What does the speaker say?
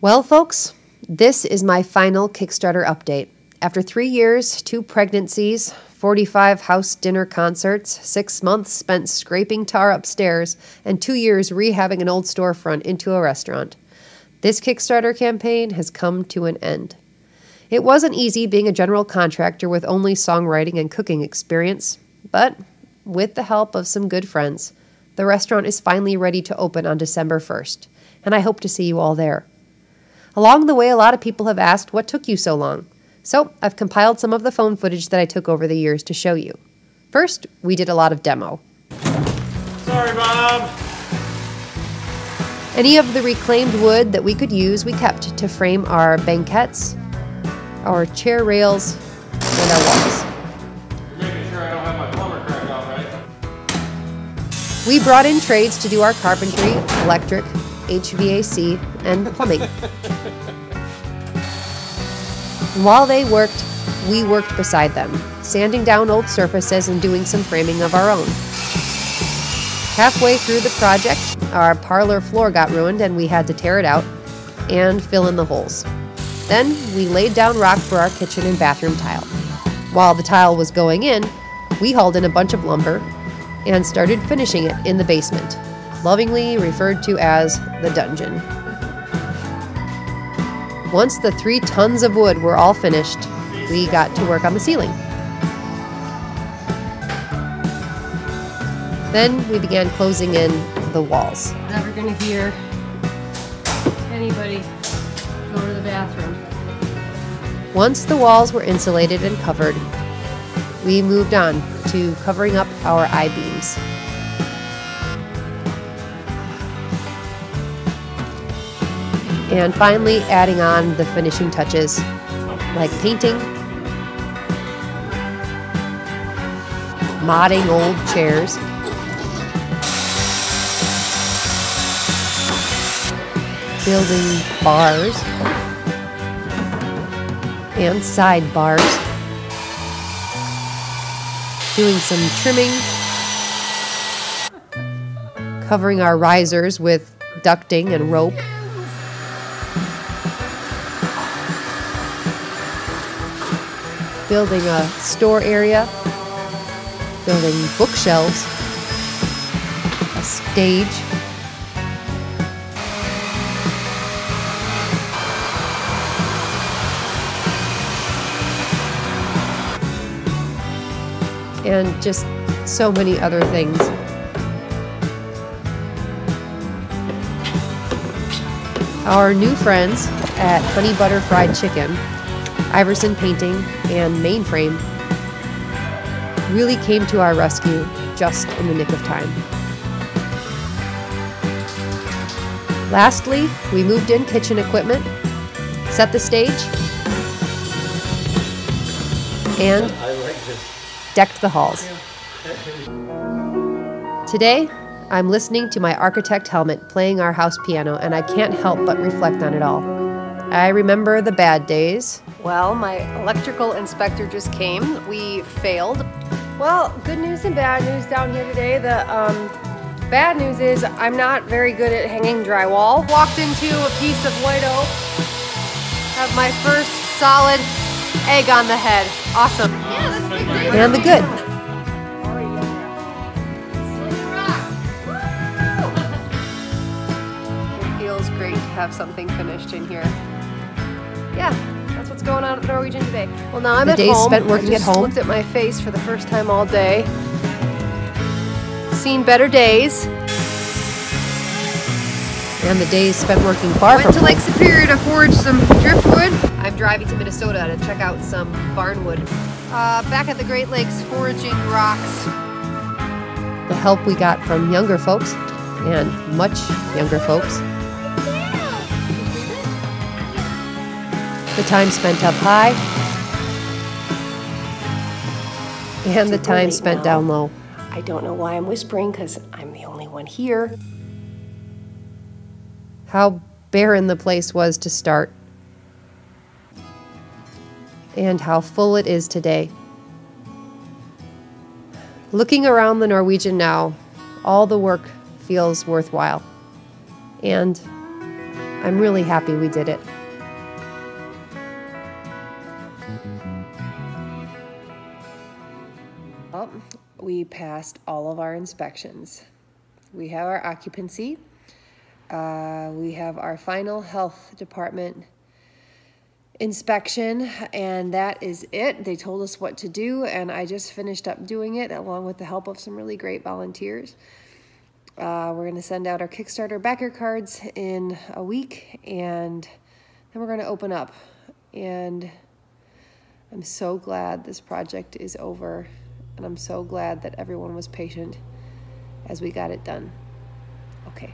Well, folks, this is my final Kickstarter update. After 3 years, 2 pregnancies, 45 house dinner concerts, 6 months spent scraping tar upstairs, and 2 years rehabbing an old storefront into a restaurant, this Kickstarter campaign has come to an end. It wasn't easy being a general contractor with only songwriting and cooking experience, but with the help of some good friends, the restaurant is finally ready to open on December 1st, and I hope to see you all there. Along the way, a lot of people have asked, what took you so long? So I've compiled some of the phone footage that I took over the years to show you. First, we did a lot of demo. Sorry, Bob. Any of the reclaimed wood that we could use, we kept to frame our banquettes, our chair rails, and our walls. You're making sure I don't have my plumber cracked off, right? We brought in trades to do our carpentry, electric, HVAC, and plumbing. While they worked, we worked beside them, sanding down old surfaces and doing some framing of our own. Halfway through the project, our parlor floor got ruined and we had to tear it out and fill in the holes. Then we laid down rock for our kitchen and bathroom tile. While the tile was going in, we hauled in a bunch of lumber and started finishing it in the basement, lovingly referred to as the dungeon. Once the 3 tons of wood were all finished, we got to work on the ceiling. Then we began closing in the walls. Never gonna hear anybody go to the bathroom. Once the walls were insulated and covered, we moved on to covering up our I-beams. And finally adding on the finishing touches like painting, modding old chairs, building bars and sidebars, doing some trimming, covering our risers with ducting and rope, building a store area, building bookshelves, a stage, and just so many other things. Our new friends at Honey Butter Fried Chicken, Iverson Painting, and Mainframe really came to our rescue just in the nick of time. Lastly, we moved in kitchen equipment, set the stage, and decked the halls. Today, I'm listening to my architect helmet playing our house piano, and I can't help but reflect on it all. I remember the bad days. Well, my electrical inspector just came. We failed. Well, good news and bad news down here today. The bad news is I'm not very good at hanging drywall. Walked into a piece of white oak. Have my first solid egg on the head. Awesome. Yeah, that's a big day. And the good. It feels great to have something finished in here. Yeah, that's what's going on at the Norwegian today. Well, now I'm at home. The days spent working at home. I just looked at my face for the first time all day. Seen better days. And the days spent working far from Went to home. Lake Superior to forage some driftwood. I'm driving to Minnesota to check out some barnwood. Back at the Great Lakes foraging rocks. The help we got from younger folks, and much younger folks. The time spent up high, and the time spent down low. I don't know why I'm whispering, because I'm the only one here. How barren the place was to start, and how full it is today. Looking around the Norwegian now, all the work feels worthwhile. And I'm really happy we did it. Well, we passed all of our inspections. We have our occupancy. We have our final health department inspection, and that is it. They told us what to do, and I just finished up doing it along with the help of some really great volunteers. We're going to send out our Kickstarter backer cards in a week, and then we're going to open up. And I'm so glad this project is over, and I'm so glad that everyone was patient as we got it done. Okay.